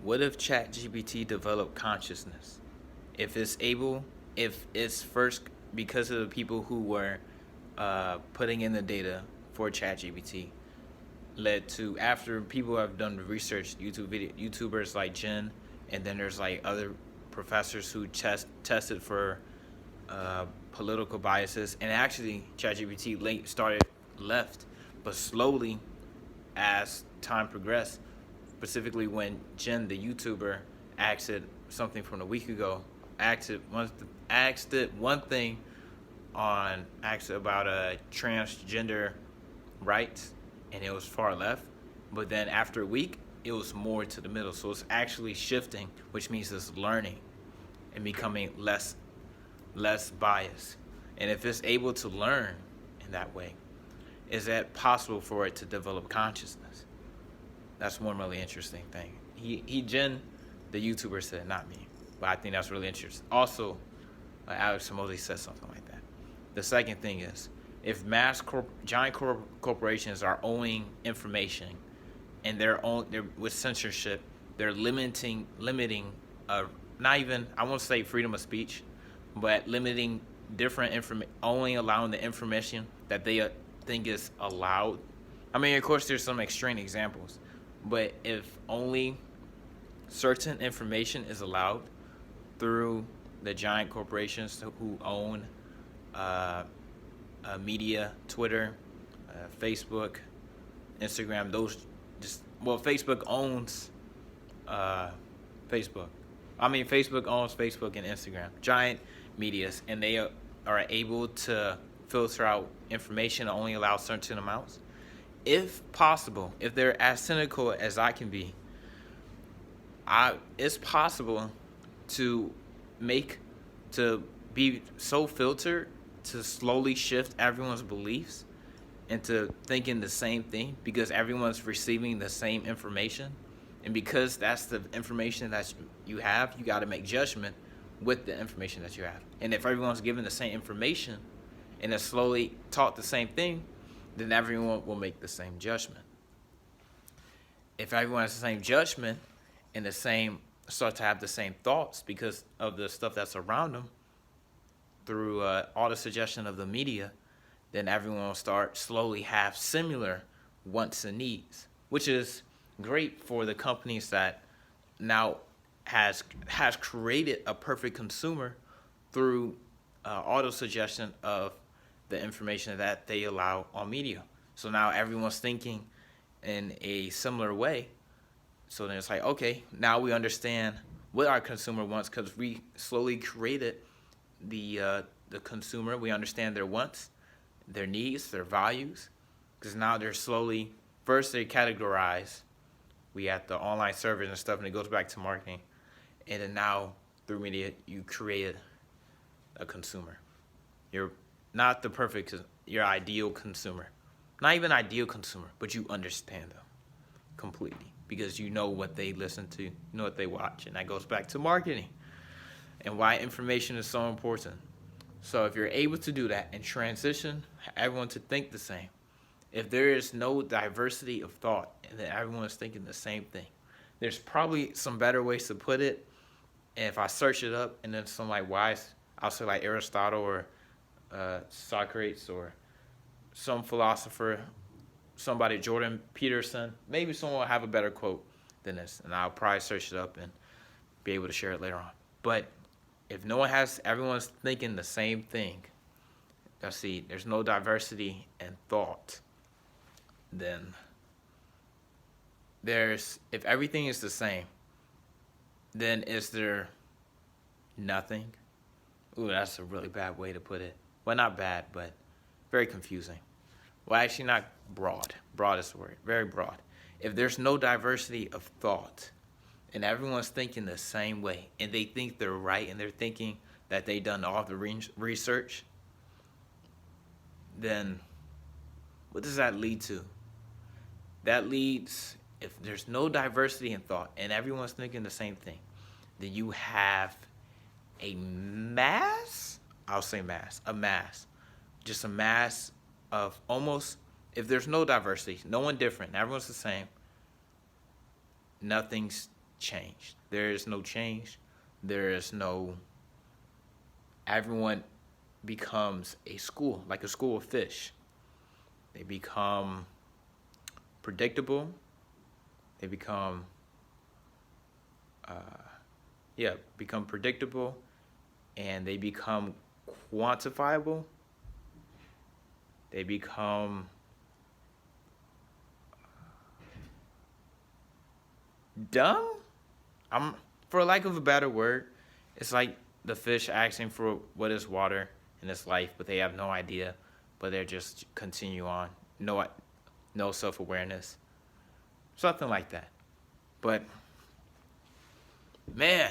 What if ChatGPT developed consciousness? If it's able, if it's first because of the people who were putting in the data for ChatGPT led to after people have done the research, YouTubers like Jen, and then there's like other professors who tested for political biases, and actually ChatGPT started left, but slowly as time progressed, specifically when Jen, the YouTuber, asked it something from a week ago, asked it one thing on asked about transgender rights, and it was far left. But then after a week, it was more to the middle. So it's actually shifting, which means it's learning and becoming less biased. And if it's able to learn in that way, is that possible for it to develop consciousness? That's one really interesting thing. Jen, the YouTuber, said, not me, but I think that's really interesting. Also, Alex Hormozis said something like that. The second thing is, if giant corporations are owning information, and they're with censorship, they're limiting not even, I won't say freedom of speech, but limiting different information, only allowing the information that they think is allowed. I mean, of course, there's some extreme examples, but if only certain information is allowed through the giant corporations who own media, Twitter, Facebook, Instagram, Facebook owns Facebook. Facebook owns Facebook and Instagram, giant medias, and they are able to filter out information and only allow certain amounts. If possible, if they're as cynical as I can be, it's possible to be so filtered to slowly shift everyone's beliefs into thinking the same thing because everyone's receiving the same information. And because that's the information that you have, you got to make judgment with the information that you have. And if everyone's given the same information and is slowly taught the same thing, then everyone will make the same judgment. If everyone has the same judgment and start to have the same thoughts because of the stuff that's around them through all the suggestion of the media, then everyone will start slowly have similar wants and needs, which is great for the companies that now has created a perfect consumer through auto suggestion of the information that they allow on media. So now everyone's thinking in a similar way. So then it's like, okay, now we understand what our consumer wants because we slowly created the consumer. We understand their wants, their needs, their values, because now they're slowly, first they categorize. We have the online servers and stuff, and it goes back to marketing. And then now through media, you created a consumer. You're not the perfect, your ideal consumer. Not even ideal consumer, but you understand them completely because you know what they listen to, you know what they watch. And that goes back to marketing and why information is so important. So if you're able to do that and transition everyone to think the same, if there is no diversity of thought and then everyone is thinking the same thing, there's probably some better ways to put it. And if I search it up and then some like wise, I'll say like Aristotle or Socrates or some philosopher, somebody, Jordan Peterson, maybe someone will have a better quote than this. And I'll probably search it up and be able to share it later on. But if everyone's thinking the same thing, there's no diversity in thought, then if everything is the same, then is there nothing? Ooh, that's a really bad way to put it. Well, not bad, but very confusing. Well, actually not broad. Broad is the word. Very broad. If there's no diversity of thought, and everyone's thinking the same way, and they think they're right, and they're thinking that they've done all the research, then what does that lead to? That leads, if there's no diversity in thought, and everyone's thinking the same thing, then you have a mass, just a mass of almost, if there's no diversity, no one different, everyone's the same, nothing's changed. There is no change. There is no, everyone becomes a school, like a school of fish. They become predictable. They become, become predictable, and they become quantifiable. They become dumb. For lack of a better word, it's like the fish asking for what is water in its life, but they have no idea, but they're just continue on. No self-awareness. Something like that. But man,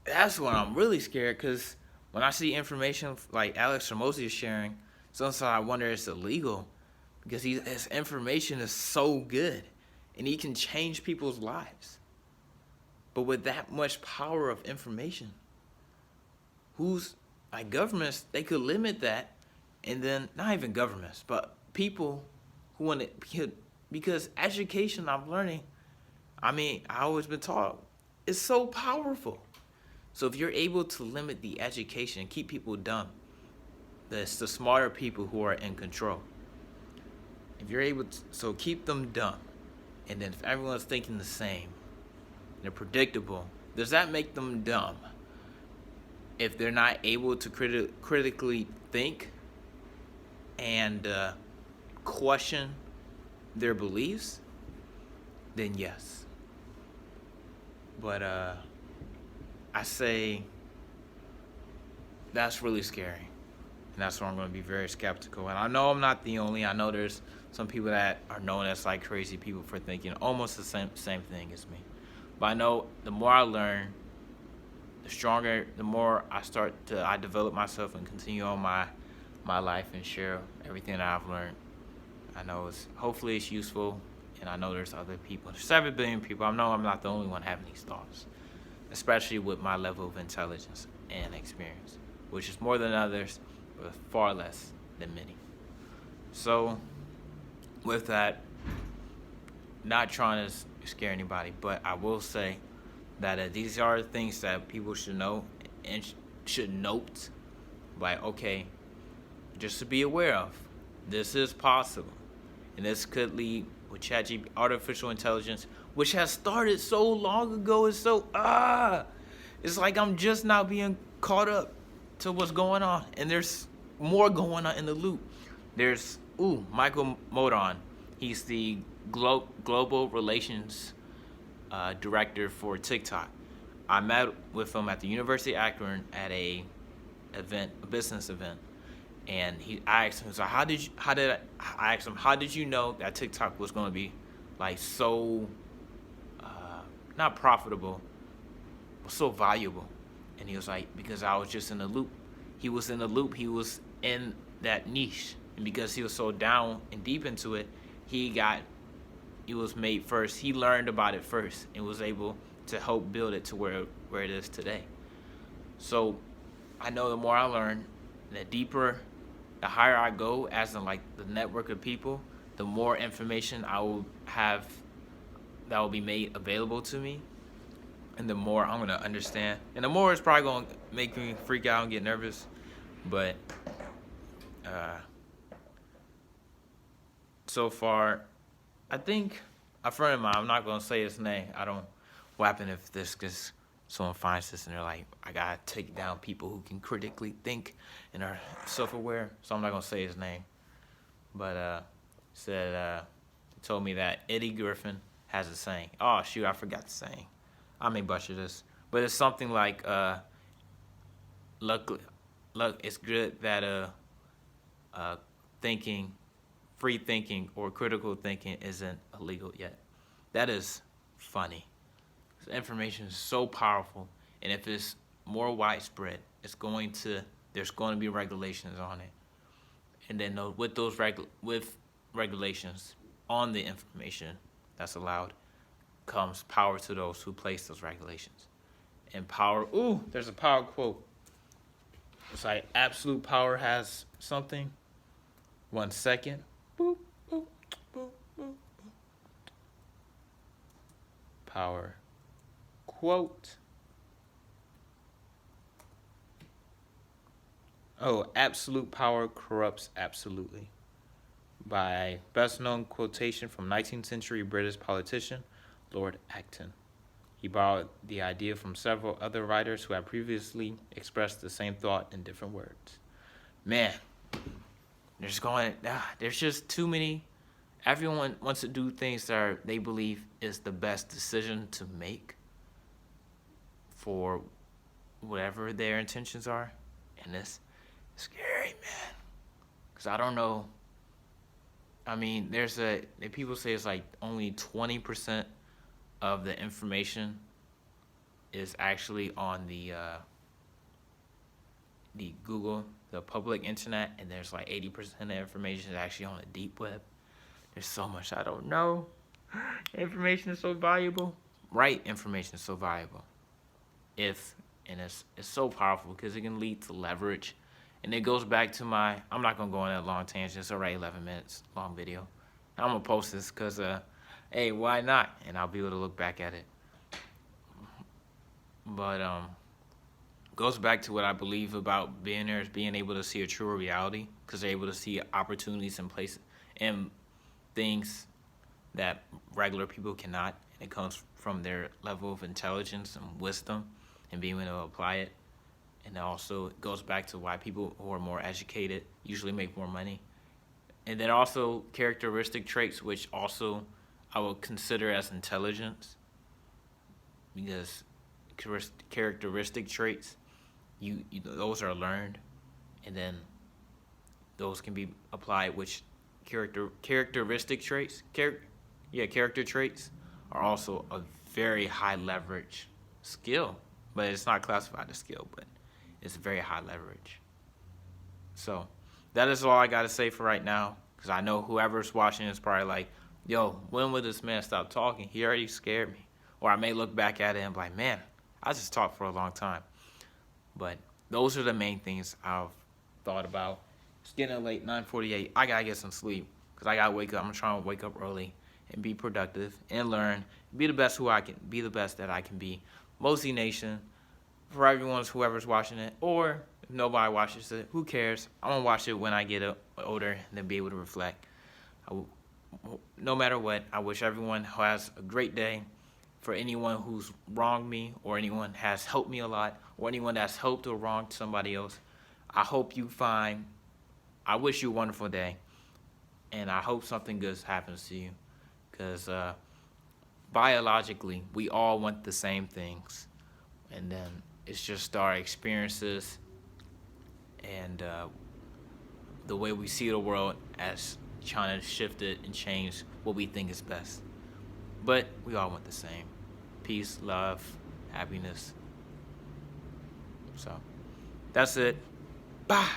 that's when I'm really scared, because when I see information like Alex Hormozi is sharing, sometimes I wonder if it's illegal, because his information is so good and he can change people's lives. But with that much power of information, like governments, they could limit that, and then not even governments, but people who want to, because education, I'm learning, I always been taught, it's so powerful. So if you're able to limit the education and keep people dumb, it's the smarter people who are in control. If you're able to, so keep them dumb, and then if everyone's thinking the same, they're predictable, does that make them dumb? If they're not able to critically think and question their beliefs, then yes. But I say that's really scary. And that's why I'm going to be very skeptical. And I know I'm not the only. I know there's some people that are known as like crazy people for thinking almost the same thing as me. But I know the more I learn, the stronger, the more I develop myself and continue on my life and share everything that I've learned. I know hopefully it's useful, and I know there's other people. There's 7 billion people. I know I'm not the only one having these thoughts, especially with my level of intelligence and experience, which is more than others, but far less than many. So with that, not trying to scare anybody, but I will say that these are things that people should know and should note, like, okay, just to be aware of, this is possible, and this could lead with ChatGPT, artificial intelligence, which has started so long ago. It's so it's like I'm just now being caught up to what's going on, and there's more going on in the loop. There's Michael Modon. He's the global relations director for TikTok. I met with him at the University of Akron at a business event, and I asked him, so how did you know that TikTok was going to be like so not profitable, but so valuable? And he was like, because I was just in the loop. He was in the loop. He was in that niche, and because he was so down and deep into it, he was made first. He learned about it first and was able to help build it to where it is today. So I know the more I learn, the higher I go, as in like the network of people, the more information I will have that will be made available to me, and the more I'm going to understand. And the more it's probably going to make me freak out and get nervous. But so far, I think a friend of mine, I'm not going to say his name. What happened if because someone finds this and they're like, I got to take down people who can critically think and are self-aware. So I'm not going to say his name. But told me that Eddie Griffin has a saying. Oh, shoot, I forgot the saying. I may butcher this. But it's something like, luck, it's good that free thinking or critical thinking isn't illegal yet. That is funny. Information is so powerful, and if it's more widespread, there's going to be regulations on it. And then with those regulations on the information that's allowed comes power to those who place those regulations. And power, there's a power quote. It's like absolute power has something. 1 second. Boop, boop, boop, boop. Power quote. Oh, absolute power corrupts absolutely. By best known quotation from 19th century British politician Lord Acton. He borrowed the idea from several other writers who had previously expressed the same thought in different words. Man, there's just too many. Everyone wants to do things that they believe is the best decision to make for whatever their intentions are, and it's scary, man. Cause I don't know. I mean, people say it's like only 20% of the information is actually on the Google, the public internet, and there's like 80% of the information is actually on the deep web. There's so much I don't know. Information is so valuable. Right information is so valuable. It's so powerful because it can lead to leverage. And it goes back to I'm not going to go on that long tangent. It's already 11 minutes long video. I'm going to post this because, hey, why not? And I'll be able to look back at it. But goes back to what I believe about billionaires being able to see a truer reality because they're able to see opportunities in places and things that regular people cannot. And it comes from their level of intelligence and wisdom and being able to apply it. And also it goes back to why people who are more educated usually make more money. And then also characteristic traits, which also I would consider as intelligence, because characteristic traits, those are learned, and then those can be applied. Which characteristic traits, character traits are also a very high leverage skill, but it's not classified as skill, but it's very high leverage. So that is all I got to say for right now, because I know whoever's watching is probably like, yo, when will this man stop talking? He already scared me. Or I may look back at it and be like, man, I just talked for a long time. But those are the main things I've thought about. It's getting late, 9:48. I got to get some sleep because I got to wake up. I'm trying to wake up early and be productive and learn. Be the best be the best that I can be. Mosey Nation, for whoever's watching it, or if nobody watches it, who cares? I'm going to watch it when I get older and then be able to reflect. No matter what, I wish everyone has a great day. For anyone who's wronged me, or anyone has helped me a lot, or anyone that's helped or wronged somebody else, I wish you a wonderful day, and I hope something good happens to you, because biologically, we all want the same things, and then it's just our experiences and the way we see the world as trying to shift it and change what we think is best. But we all want the same. Peace, love, happiness. So, that's it. Bye.